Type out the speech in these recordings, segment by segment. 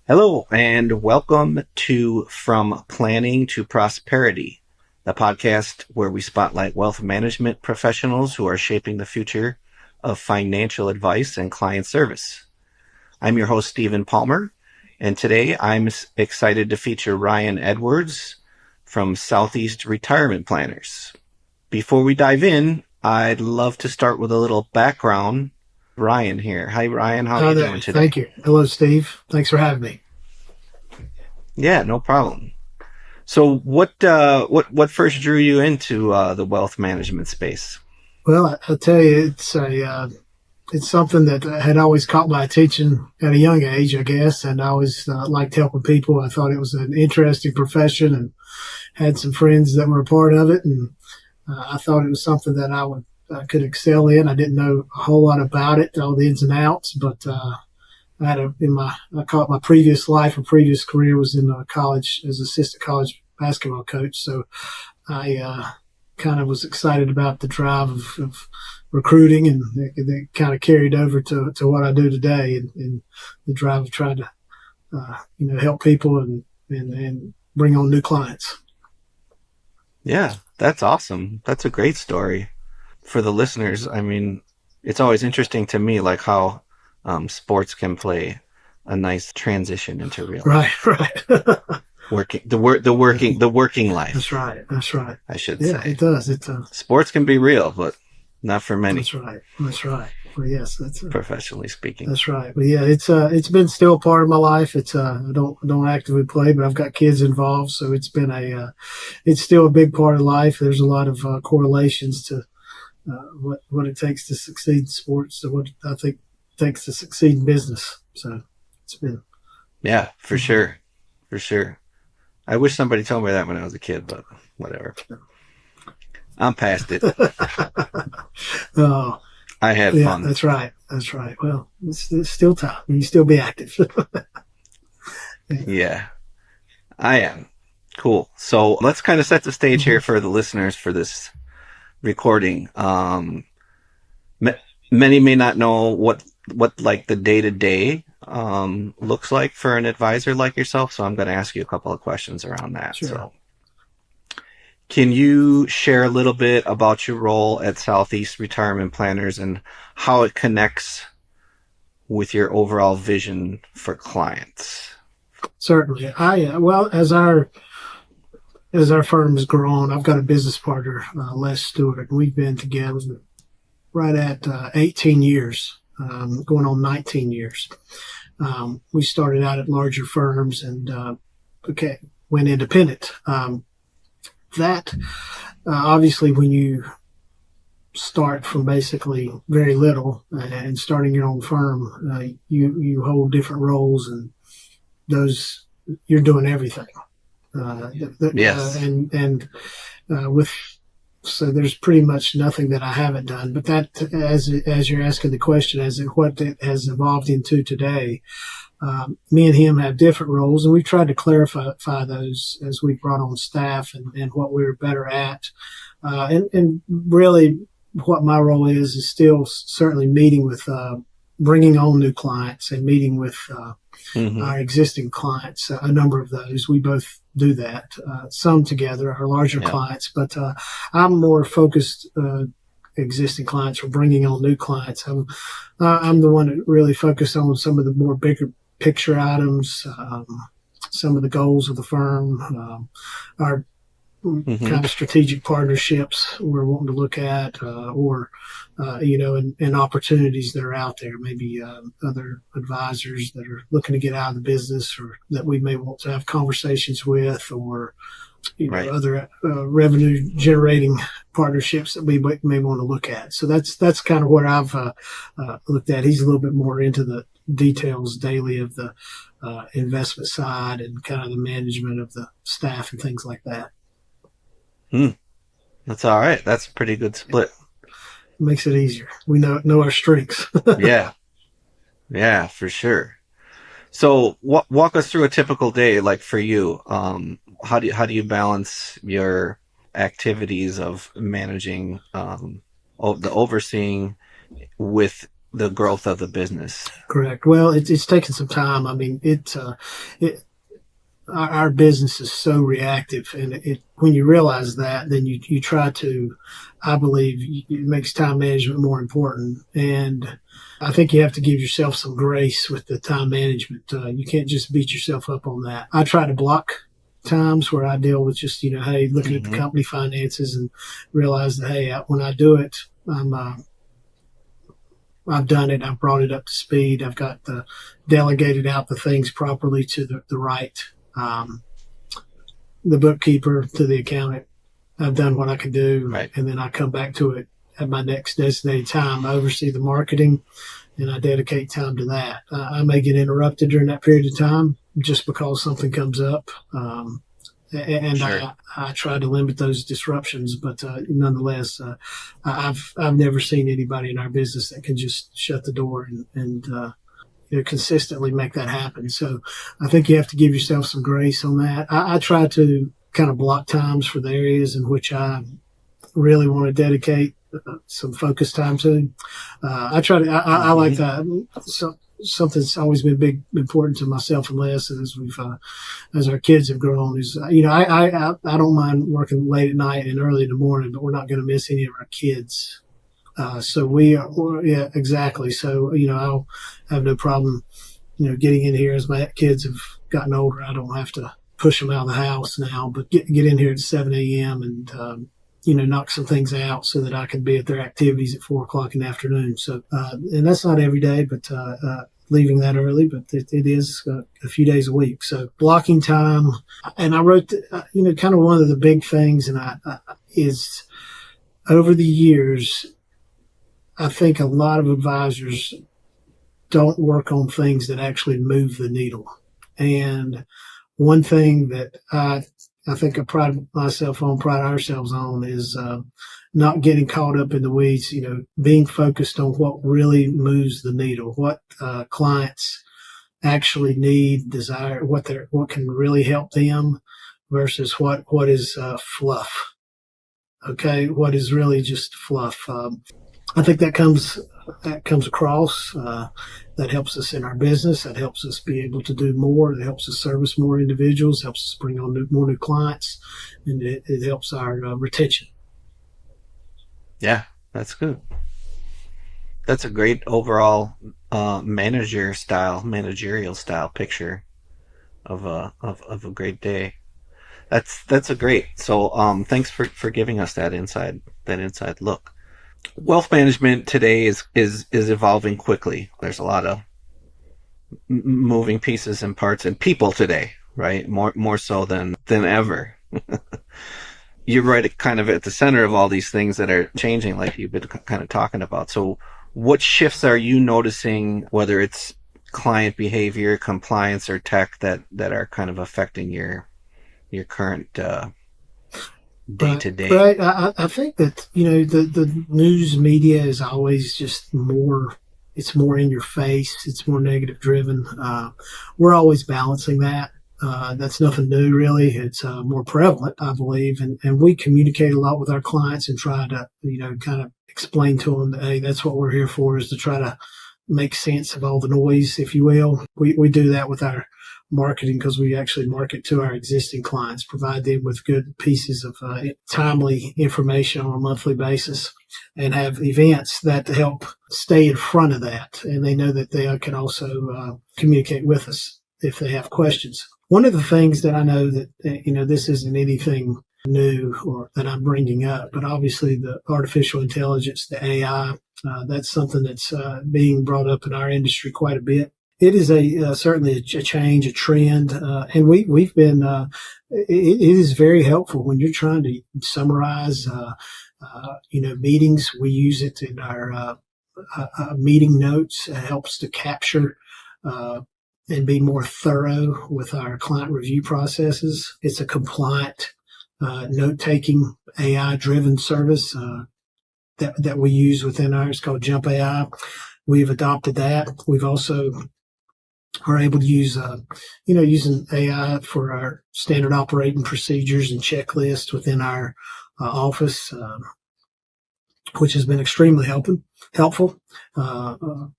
Hello, and welcome to From Planning to Prosperity, the podcast where we spotlight wealth management professionals who are shaping the future of financial advice and client service. I'm your host, Stephen Palmer, and today I'm excited to feature Ryan Edwards from Southeast Retirement Planners. Before we dive in, I'd love to start with a little background. Ryan here. Hi, Ryan. How are you doing today? Thank you. Hello, Steve. Thanks for having me. Yeah, no problem. So what first drew you into the wealth management space? Well, I'll tell you, it's something that had always caught my attention at a young age, I guess, and I always liked helping people. I thought it was an interesting profession, and had some friends that were a part of it, and I thought it was something that I could excel in. I didn't know a whole lot about it, all the ins and outs, but I caught my previous life or previous career was in college as assistant college basketball coach. So I kind of was excited about the drive of recruiting, and it kind of carried over to what I do today, and the drive of trying to, help people and bring on new clients. Yeah, that's awesome. That's a great story for the listeners. I mean, it's always interesting to me, like how sports can play a nice transition into real life. Right. The working life. That's right. I should Yeah, say. it does. Sports can be real, but not for many. That's right. Well, yes, professionally speaking. That's right. But yeah, it's been still a part of my life. I don't actively play, but I've got kids involved, so it's still a big part of life. There's a lot of correlations to what it takes to succeed in sports, to what I think it takes to succeed in business. So it's been. Yeah, for sure. For sure. I wish somebody told me that when I was a kid, but whatever. I'm past it. Oh, I had fun. That's right. Well, it's still time. You still be active. Yeah, I am. Cool. So let's kind of set the stage here for the listeners for this recording. Many may not know what like the day-to-day looks like for an advisor like yourself, so I'm going to ask you a couple of questions around that. Sure. So can you share a little bit about your role at Southeast Retirement Planners and how it connects with your overall vision for clients? Certainly. Well, as our firm has grown, I've got a business partner, Les Stewart. We've been together right at 18 years, going on 19 years. We started out at larger firms and went independent. That obviously, when you start from basically very little and starting your own firm, you hold different roles, and those you're doing everything. Yes. So there's pretty much nothing that I haven't done. But that, as you're asking the question, what it has evolved into today, me and him have different roles, and we've tried to clarify those as we brought on staff and what we were better at. And really, what my role is still certainly meeting with, bringing on new clients and meeting with our existing clients. A number of those, we both do that. Some together, our larger clients, but I'm more focused. Existing clients or bringing on new clients. I'm the one that really focused on some of the more bigger picture items, some of the goals of the firm, our kind of strategic partnerships we're wanting to look at, and opportunities that are out there, maybe other advisors that are looking to get out of the business or that we may want to have conversations with, or other revenue generating partnerships that we may want to look at. So that's kind of what I've looked at. He's a little bit more into the details daily of the investment side and kind of the management of the staff and things like that. That's all right. That's a pretty good split. It makes it easier. We know our strengths. Yeah, for sure. So walk us through a typical day, like for you. How do you balance your activities of managing the overseeing with the growth of the business. Correct. Well, it's taken some time. I mean, it our business is so reactive, and when you realize that, then you try to, I believe, it makes time management more important. And I think you have to give yourself some grace with the time management. You can't just beat yourself up on that. I try to block times where I deal with just, hey, looking at the company finances and realize that, hey, when I do it, I've done it. I've brought it up to speed. I've got delegated out the things properly to the right, the bookkeeper, to the accountant. I've done what I can do, Right. And then I come back to it at my next designated time. I oversee the marketing, and I dedicate time to that. I may get interrupted during that period of time just because something comes up. And Sure. I try to limit those disruptions, but nonetheless, I've never seen anybody in our business that can just shut the door and consistently make that happen. So I think you have to give yourself some grace on that. I try to kind of block times for the areas in which I really want to dedicate some focus time to. I try to. I like that. So, something that's always been important to myself and Les as our kids have grown is, I don't mind working late at night and early in the morning, but we're not going to miss any of our kids. So yeah, exactly. So, I'll have no problem, getting in here as my kids have gotten older. I don't have to push them out of the house now, but get in here at 7 a.m. and, knock some things out so that I can be at their activities at 4 o'clock in the afternoon. So, and that's not every day, but, leaving that early, but it is a few days a week. So blocking time. And I wrote, kind of one of the big things, and is over the years, I think a lot of advisors don't work on things that actually move the needle. And one thing that I think I pride ourselves on is not getting caught up in the weeds, being focused on what really moves the needle, what clients actually need, desire, what can really help them versus what is fluff. Okay, what is really just fluff. I think that comes across. That helps us in our business. That helps us be able to do more. That helps us service more individuals. Helps us bring on more new clients, and it helps our retention. Yeah, that's good. That's a great overall managerial style picture of a great day. That's a great. So thanks for giving us that inside look. Wealth management today is evolving quickly. There's a lot of moving pieces and parts and people today, right? More so than ever. You're right, kind of at the center of all these things that are changing, like you've been kind of talking about. So, what shifts are you noticing, whether it's client behavior, compliance, or tech, that are kind of affecting your current day to day? Right. I think that the news media is always just more. It's more in your face. It's more negative driven. We're always balancing that. That's nothing new, really. It's more prevalent, I believe, and we communicate a lot with our clients and try to, kind of explain to them that, hey, that's what we're here for, is to try to make sense of all the noise, if you will. We do that with our marketing because we actually market to our existing clients, provide them with good pieces of timely information on a monthly basis, and have events that help stay in front of that. And they know that they can also communicate with us if they have questions. One of the things that I know that, this isn't anything new or that I'm bringing up, but obviously the artificial intelligence, the AI, that's something that's being brought up in our industry quite a bit. It is certainly a change, a trend, and we've been. It is very helpful when you're trying to summarize, meetings. We use it in our meeting notes. It helps to capture and be more thorough with our client review processes. It's a compliant note-taking AI-driven service that we use within ours, called Jump AI. We've adopted that. We've also are able to use, using AI for our standard operating procedures and checklists within our office. which has been extremely helpful.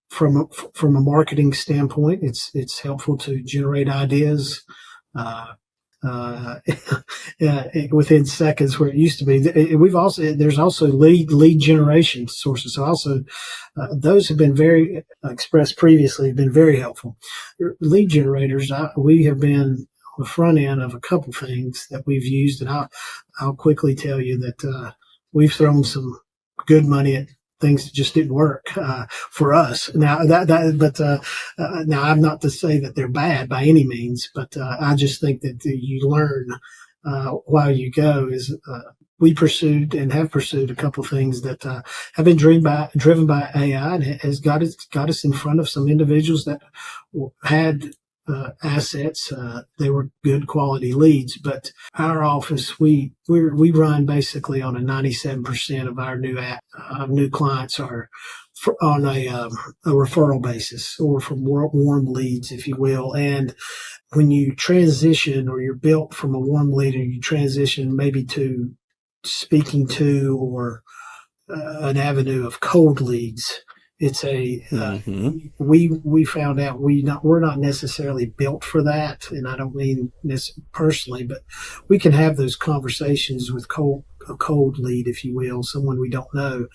From a marketing standpoint, it's helpful to generate ideas uh, uh, within seconds, where it used to be. There's also lead generation sources. So also those have been very expressed previously, have been very helpful. Lead generators, we have been on the front end of a couple things that we've used, and I'll quickly tell you that we've thrown some good money at things that just didn't work for us. Now now I'm not to say that they're bad by any means, but I just think that you learn while you go. We pursued and have pursued a couple of things that have been driven by AI, and has got us in front of some individuals that had assets. They were good quality leads, but our office, we run basically on a 97% of our new clients are on a referral basis, or from warm leads, if you will. And when you transition, or you're built from a warm lead, and you transition maybe to speaking to, or an avenue of cold leads, it's we found out we're not necessarily built for that, and I don't mean this personally, but we can have those conversations with a cold lead, if you will, someone we don't know,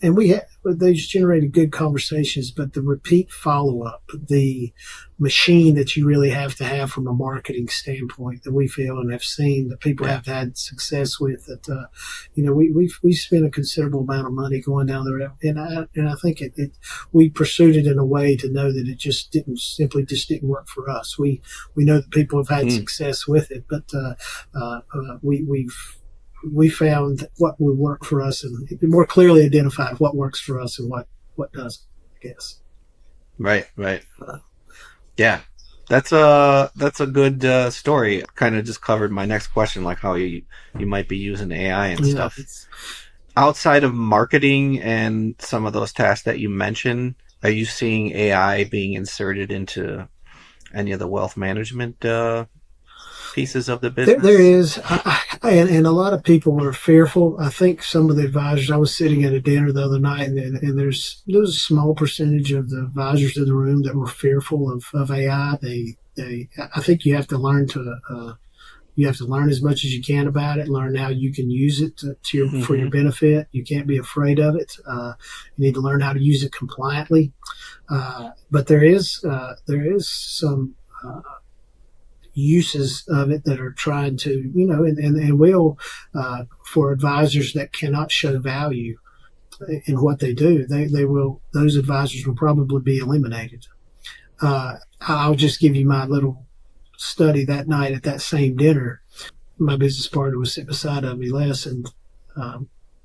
and those generated good conversations, but the repeat follow up, the machine that you really have to have from a marketing standpoint, that we feel and have seen that people have had success with, that we spent a considerable amount of money going down there, and I think we pursued it in a way to know that it just didn't work for us. We know that people have had success with it, but we found what would work for us, and more clearly identified what works for us and what doesn't, I guess. Right. Yeah, that's a good story. Kind of just covered my next question, like how you might be using AI and stuff. Outside of marketing and some of those tasks that you mentioned, are you seeing AI being inserted into any of the wealth management pieces of the business? There is, and a lot of people were fearful. I think some of the advisors. I was sitting at a dinner the other night, and there's a small percentage of the advisors in the room that were fearful of AI. I think you have to learn as much as you can about it. Learn how you can use it for your benefit. You can't be afraid of it. You need to learn how to use it compliantly. But there is some uses of it that are trying to, and will, for advisors that cannot show value in what they do, those advisors will probably be eliminated. I'll just give you my little study that night at that same dinner. My business partner was sitting beside of me, Les, and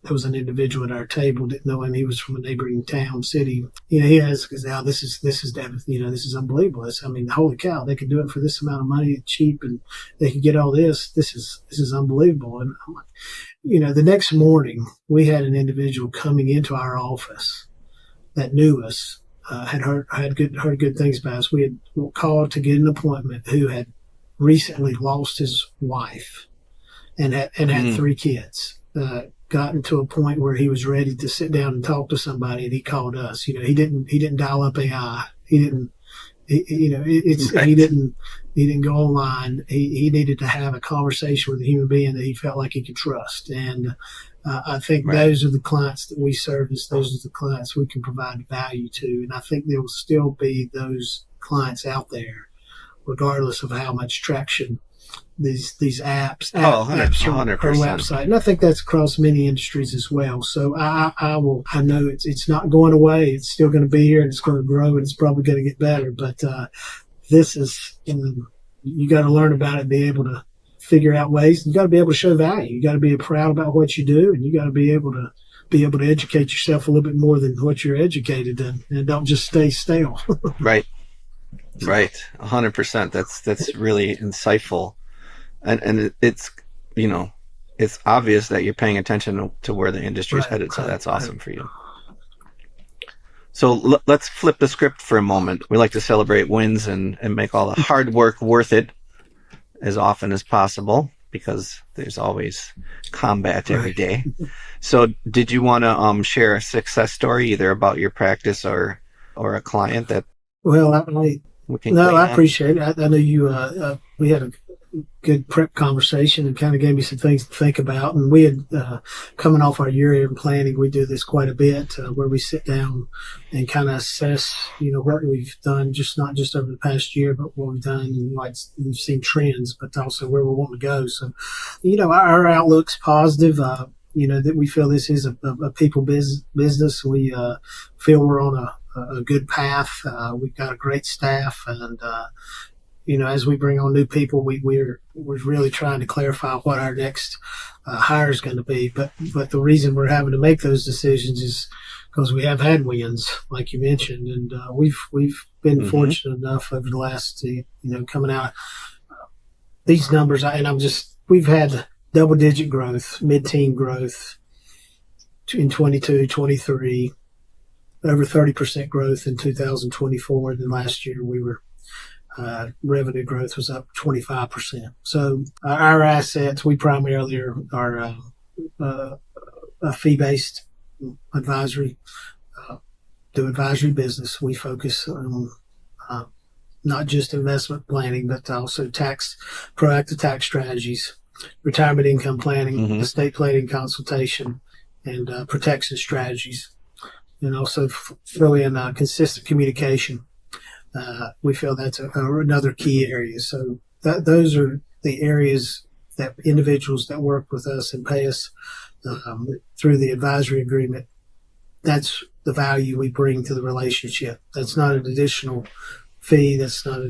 there was an individual at our table, didn't know him. He was from a neighboring town, city. He asked us, "Now this is unbelievable. Holy cow, they could do it for this amount of money, cheap, and they could get all this. This is unbelievable." And I'm like, the next morning we had an individual coming into our office that knew us, had heard good things about us. We had called to get an appointment, who had recently lost his wife and had 3 kids. Gotten to a point where he was ready to sit down and talk to somebody, and he called us. He didn't dial up AI. He didn't go online. He needed to have a conversation with a human being that he felt like he could trust. And I think those are the clients that we service. Those are the clients we can provide value to. And I think there will still be those clients out there, regardless of how much traction these apps or website, and I think that's across many industries as well. So I know it's not going away. It's still going to be here, and it's going to grow, and it's probably going to get better. But this is, you got to learn about it, be able to figure out ways. You got to be able to show value. You got to be proud about what you do, and you got to be able to educate yourself a little bit more than what you're educated in, and don't just stay stale. Right. 100%. That's really insightful. And it's, it's obvious that you're paying attention to where the industry is headed. So that's awesome for you. So let's flip the script for a moment. We like to celebrate wins and make all the hard work worth it as often as possible. because there's always combat every Right. day. So did you want to share a success story either about your practice or a client that Well, we can no, I glean on? appreciate it. I know you, we had a good prep conversation and kind of gave me some things to think about. And we had, coming off our year end planning, we do this quite a bit, where we sit down and kind of assess, what we've done, just not just over the past year, but what we've done. And like we've seen trends, but also where we want to go. So, our outlook's positive. That we feel this is a people business. We, feel we're on a good path. We've got a great staff, and as we bring on new people, we're really trying to clarify what our next hire is going to be. But the reason we're having to make those decisions is because we have had wins, like you mentioned, and we've been fortunate enough over the last coming out these numbers, we've had double digit growth, mid-teen growth in 22, 23. Over 30% growth in 2024. And then last year we were, revenue growth was up 25%. So our assets, we primarily are a fee-based advisory, do advisory business. We focus on not just investment planning, but also proactive tax strategies, retirement income planning, estate planning consultation, and protection strategies. And also throw in consistent communication. We feel that's another key area. So those are the areas that individuals that work with us and pay us through the advisory agreement. That's the value we bring to the relationship. That's not an additional fee. That's not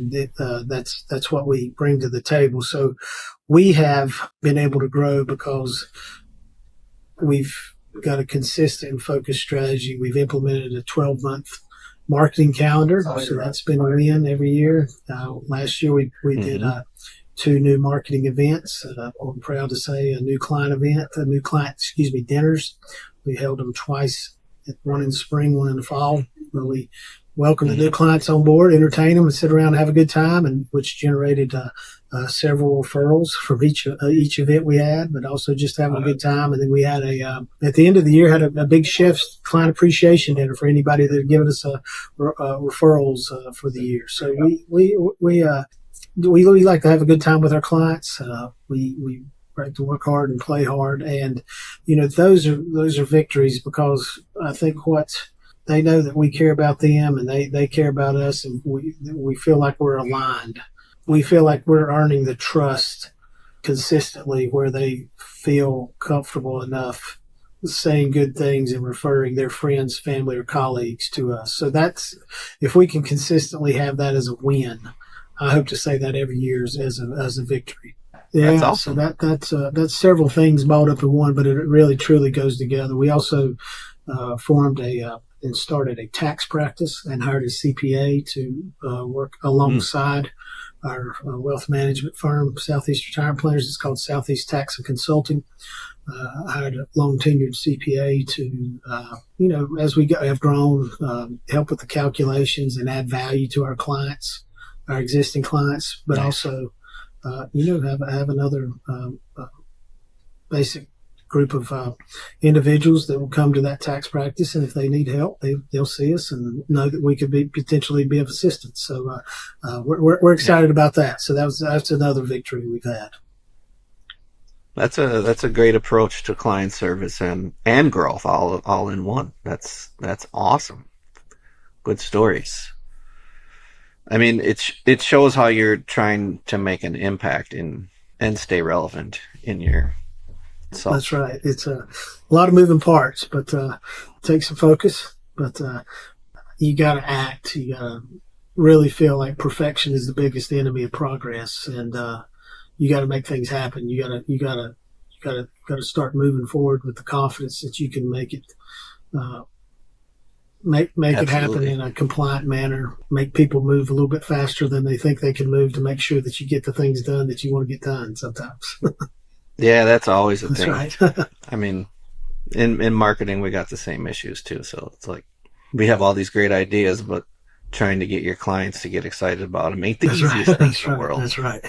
that's what we bring to the table. So we have been able to grow because we've got a consistent and focused strategy. We've implemented a 12-month marketing calendar. So that's been a win every year. Last year we did 2 new marketing events. I'm proud to say a new client dinners. We held them twice, one in the spring, one in the fall, where we welcome the new clients on board, entertain them, and sit around and have a good time, and which generated several referrals from each event we had, but also just having a good time. And then we had at the end of the year, had a big chef's client appreciation dinner for anybody that had given us referrals for the year. So we like to have a good time with our clients. We like to work hard and play hard, and those are victories, because I think they know that we care about them, and they care about us, and we feel like we're aligned. We feel like we're earning the trust consistently, where they feel comfortable enough saying good things and referring their friends, family, or colleagues to us. So if we can consistently have that as a win, I hope to say that every year as a victory. Yeah, That's awesome. So that's several things balled up in one, but it really truly goes together. We also formed and started a tax practice and hired a CPA to work alongside our wealth management firm, Southeast Retirement Planners. It's called Southeast Tax and Consulting. I hired a long tenured CPA to, as we have grown, help with the calculations and add value to our clients, our existing clients, but also, have another basic group of individuals that will come to that tax practice, and if they need help, they'll see us and know that we could potentially be of assistance. So we're excited about that. So that's another victory we've had. That's a great approach to client service and growth all in one. That's awesome. Good stories. I mean, it shows how you're trying to make an impact and stay relevant in your self. That's right. It's a lot of moving parts, but it takes some focus. But you got to act. You got to really feel like perfection is the biggest enemy of progress, and you got to make things happen. You got to start moving forward with the confidence that you can make it. Make it happen in a compliant manner, make people move a little bit faster than they think they can move, to make sure that you get the things done that you want to get done sometimes. Yeah, that's always a That's thing. right. I mean, in marketing, we got the same issues too. So it's like we have all these great ideas, but trying to get your clients to get excited about them ain't the That's right. easiest thing That's in the right. world. That's right.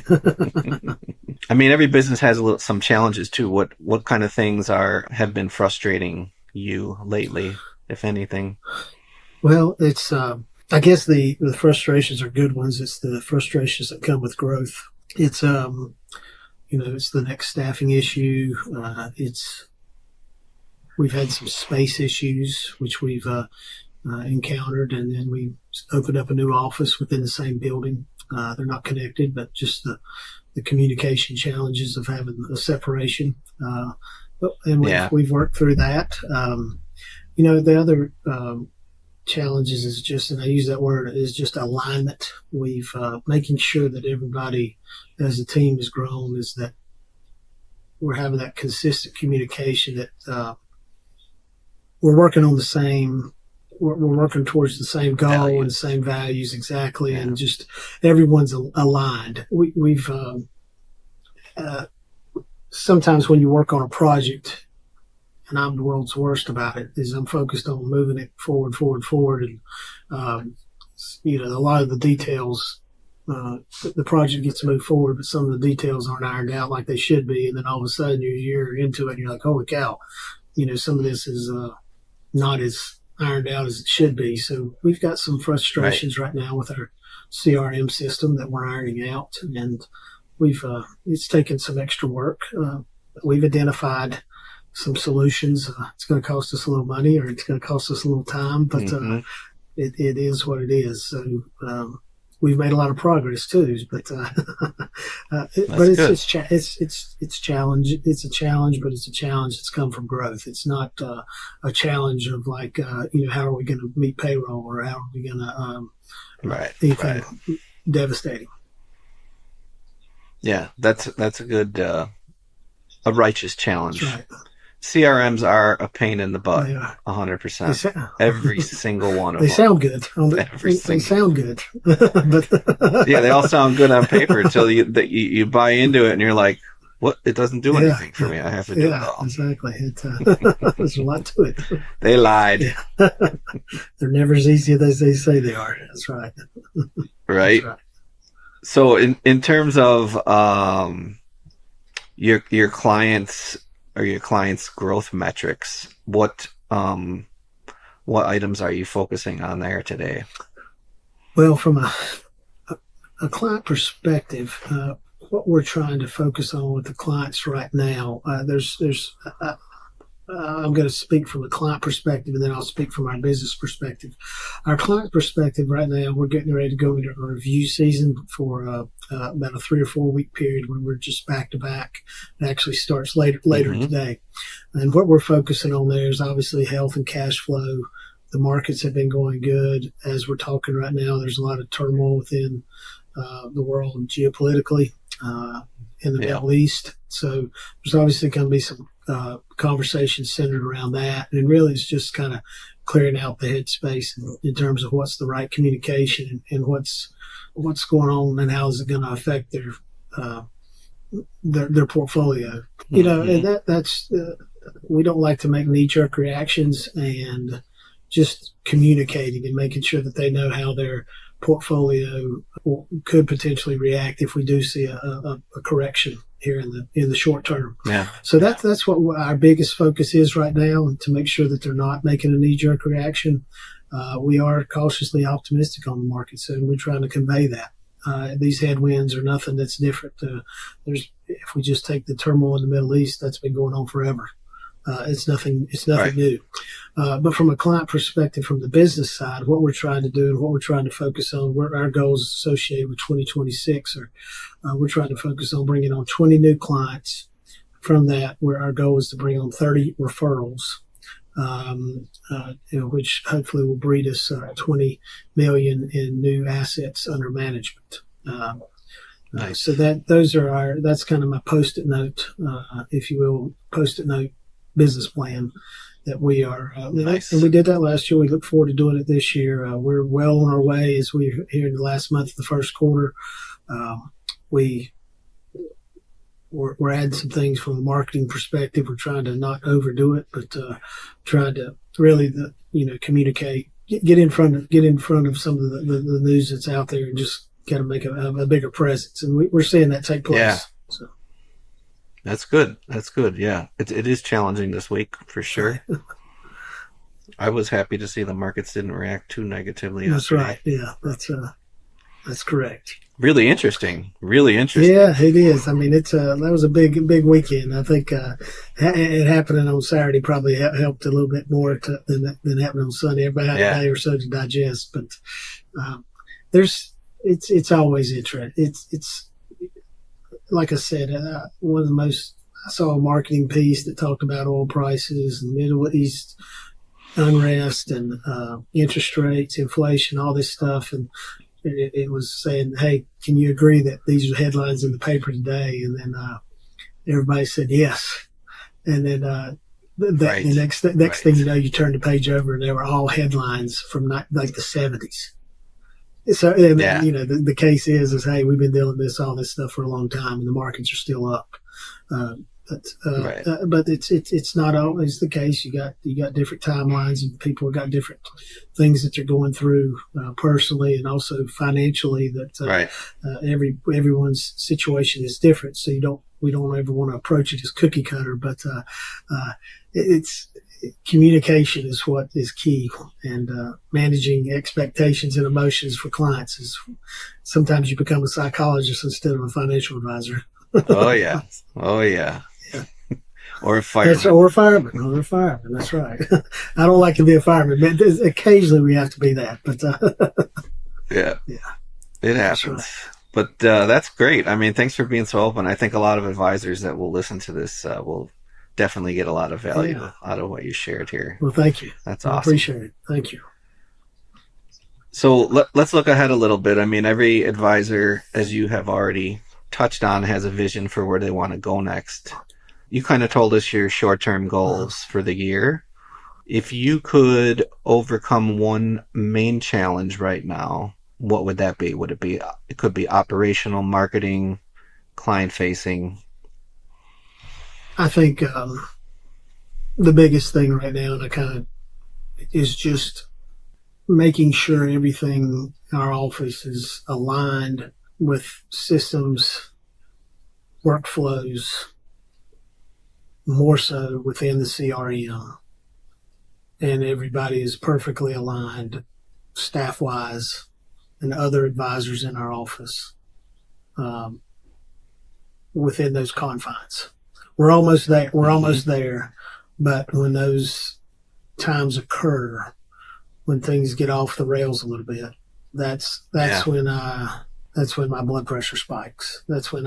I mean, every business has some challenges too. What kind of things have been frustrating you lately, if anything? Well, it's I guess the frustrations are good ones. It's the frustrations that come with growth. It's it's the next staffing issue. It's we've had some space issues which we've encountered, and then we opened up a new office within the same building. They're not connected, but just the communication challenges of having a separation. And Yeah, we've worked through that. The other challenges is just, and I use that word, is just alignment. We've making sure that everybody, as the team has grown, is that we're having that consistent communication that we're working on the same. We're working towards the same goal values. and the same values exactly, Yeah. and just everyone's aligned. We've sometimes when you work on a project, and I'm the world's worst about it, is I'm focused on moving it forward, and a lot of the details. The project gets moved forward, but some of the details aren't ironed out like they should be, and then all of a sudden you're into it, and you're like, "Holy cow!" Some of this is not as ironed out as it should be. So we've got some frustrations right now with our CRM system that we're ironing out, and we've it's taken some extra work. We've identified some solutions. It's going to cost us a little money, or it's going to cost us a little time, but it is what it is. So we've made a lot of progress too, but it's challenge. It's a challenge, but it's a challenge that's come from growth. It's not a challenge of like how are we going to meet payroll, or how are we going to anything devastating. Yeah, that's a good a righteous challenge. That's right. CRMs are a pain in the butt. They are. 100%. Every single one of They them. sound good. They sound good. But yeah, they all sound good on paper until you buy into it and you're like, what? It doesn't do anything for me. I have to do it all. Exactly. There's a lot to it. They lied. Yeah. They're never as easy as they say they are. That's right. Right. That's right. So in terms of your clients or your clients' growth metrics, what items are you focusing on there today? Well, from a client perspective, what we're trying to focus on with the clients right now, I'm going to speak from a client perspective, and then I'll speak from our business perspective. Our client perspective right now, we're getting ready to go into a review season for about a 3 or 4 week period where we're just back to back. It actually starts later today. And what we're focusing on there is obviously health and cash flow. The markets have been going good. As we're talking right now, there's a lot of turmoil within the world geopolitically in the Middle East. So there's obviously going to be some conversations centered around that. And really it's just kind of clearing out the headspace in terms of what's the right communication and what's going on and how is it going to affect their portfolio. And that's we don't like to make knee-jerk reactions, and just communicating and making sure that they know how their portfolio could potentially react if we do see a correction here in the short term. Yeah. So that's what our biggest focus is right now, to make sure that they're not making a knee-jerk reaction. We are cautiously optimistic on the market, so we're trying to convey that. These headwinds are nothing that's different. If we just take the turmoil in the Middle East, that's been going on forever. It's nothing new. But from a client perspective, from the business side, what we're trying to do and what we're trying to focus on, our goals associated with 2026 we're trying to focus on bringing on 20 new clients. From that, where our goal is to bring on 30 referrals, which hopefully will breed us 20 million in new assets under management. Nice. So that's kind of my post-it note, if you will, post-it note business plan that we are. Nice. And we did that last year. We look forward to doing it this year. We're well on our way as we're here in the last month of the first quarter. We're adding some things from a marketing perspective. We're trying to not overdo it, but trying to really communicate get in front of some of the news that's out there and just kind of make a bigger presence. And we're seeing that take place. Yeah. So That's good. That's good. Yeah. It is challenging this week for sure. I was happy to see the markets didn't react too negatively. That's yesterday. right. Yeah, that's correct. Really interesting. Really interesting. Yeah, it is. I mean, that was a big weekend. I think it happening on Saturday probably helped a little bit more than happening on Sunday. Everybody had a day or so to digest, but it's always interesting. It's like I said, one of the most. I saw a marketing piece that talked about oil prices and Middle East unrest and interest rates, inflation, all this stuff, and it was saying, "Hey, can you agree that these are headlines in the paper today?" And then everybody said yes. And then the next thing you know, you turn the page over, and they were all headlines from like the 70s. So the case is hey, we've been dealing with all this stuff for a long time, and the markets are still up. But it's not always the case. You got different timelines, and people have got different things that they're going through personally and also financially. That everyone's situation is different, so we don't ever want to approach it as cookie cutter. But it's communication is what is key, and managing expectations and emotions for clients is sometimes you become a psychologist instead of a financial advisor. Oh yeah. Or a fireman. Or a fireman. That's right. I don't like to be a fireman, but occasionally we have to be that. But yeah, it happens. Right. But that's great. I mean, thanks for being so open. I think a lot of advisors that will listen to this will definitely get a lot of value out of what you shared here. Well, thank you. That's awesome. I appreciate it. Thank you. So let's look ahead a little bit. I mean, every advisor, as you have already touched on, has a vision for where they want to go next. You kind of told us your short-term goals for the year. If you could overcome one main challenge right now, what would that be? It could be operational, marketing, client-facing. I think the biggest thing right now, is just making sure everything in our office is aligned with systems, workflows, more so within the CRM. And everybody is perfectly aligned, staff-wise, and other advisors in our office within those confines. We're almost there. But when those times occur, when things get off the rails a little bit, that's when my blood pressure spikes. That's when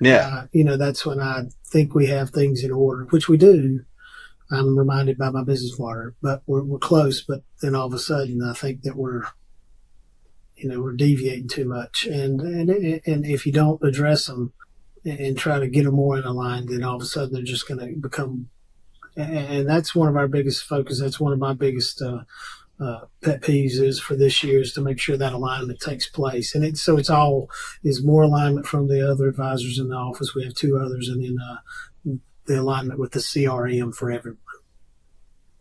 that's when I think we have things in order, which we do. I'm reminded by my business partner, but we're close. But then all of a sudden, I think that we're deviating too much. And if you don't address them and try to get them more in line, then all of a sudden they're just going to become. And that's one of our biggest focus. That's one of my biggest pet peeves is for this year is to make sure that alignment takes place. And it's all is more alignment from the other advisors in the office. We have two others, and then the alignment with the CRM for everyone.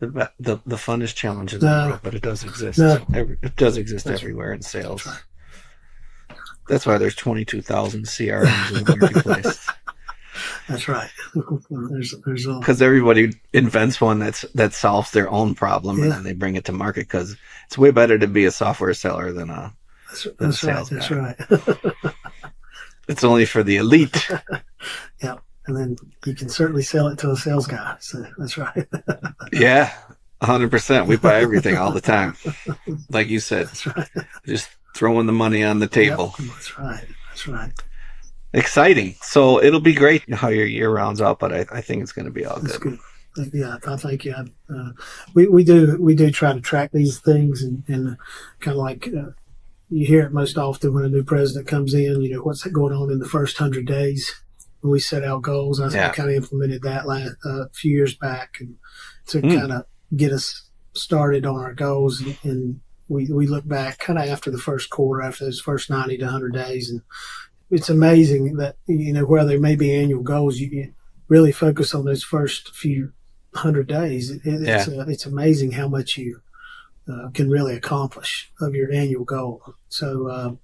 The funnest challenge in the world, but it does exist. It does exist everywhere in sales. That's why there's 22,000 CRMs in the marketplace. That's right. There's because everybody invents one that solves their own problem, and then they bring it to market. Because it's way better to be a software seller than a sales guy. That's right. It's only for the elite. Yeah. And then you can certainly sell it to a sales guy. So that's right. Yeah, 100%. We buy everything all the time. Like you said, that's right. Just throwing the money on the table. Yep, that's right. That's right. Exciting. So it'll be great how your year rounds out, but I think it's going to be all good. That's good. Yeah, I think we do try to track these things and kind of like you hear it most often when a new president comes in. What's going on in the first 100 days. When we set out goals, I kind of implemented that a few years back, and to kind of get us started on our goals. And we look back kind of after the first quarter, after those first 90 to 100 days, and it's amazing that where there may be annual goals, you really focus on those first few 100 days. It's amazing how much you can really accomplish of your annual goal. So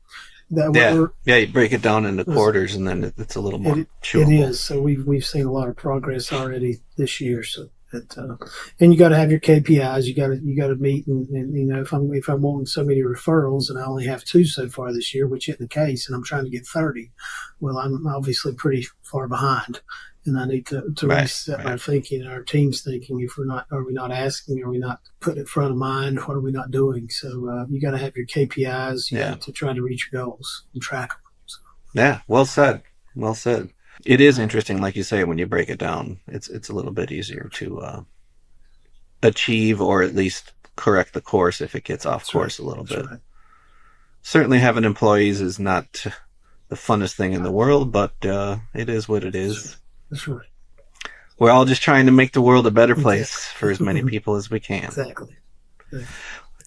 that Yeah. we're Yeah. You break it down into quarters and then it's a little more it chewable. is. So we've seen a lot of progress already this year. So and you got to have your KPIs. You got to meet and if I'm wanting so many referrals and I only have 2 so far this year, which isn't the case, and I'm trying to get 30, well, I'm obviously pretty far behind, and I need to reset my thinking and our team's thinking. If are we not asking? Are we not putting it front of mind? What are we not doing? So you got to have your KPIs. You got to try to reach your goals and track them. So. Yeah. Well said. Well said. It is interesting, like you say, when you break it down, it's a little bit easier to achieve or at least correct the course if it gets off course a little bit. Right. Certainly having employees is not the funnest thing in the world, but it is what it is. That's right. We're all just trying to make the world a better place for as many people as we can. Exactly.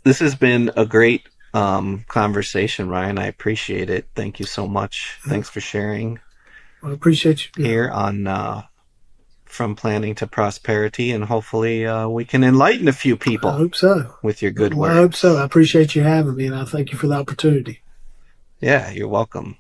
This has been a great conversation, Ryan. I appreciate it. Thank you so much. Thanks for sharing. I appreciate you here on From Planning to Prosperity, and hopefully we can enlighten a few people. I hope so. With your good work. I hope so. I appreciate you having me, and I thank you for the opportunity. Yeah, you're welcome.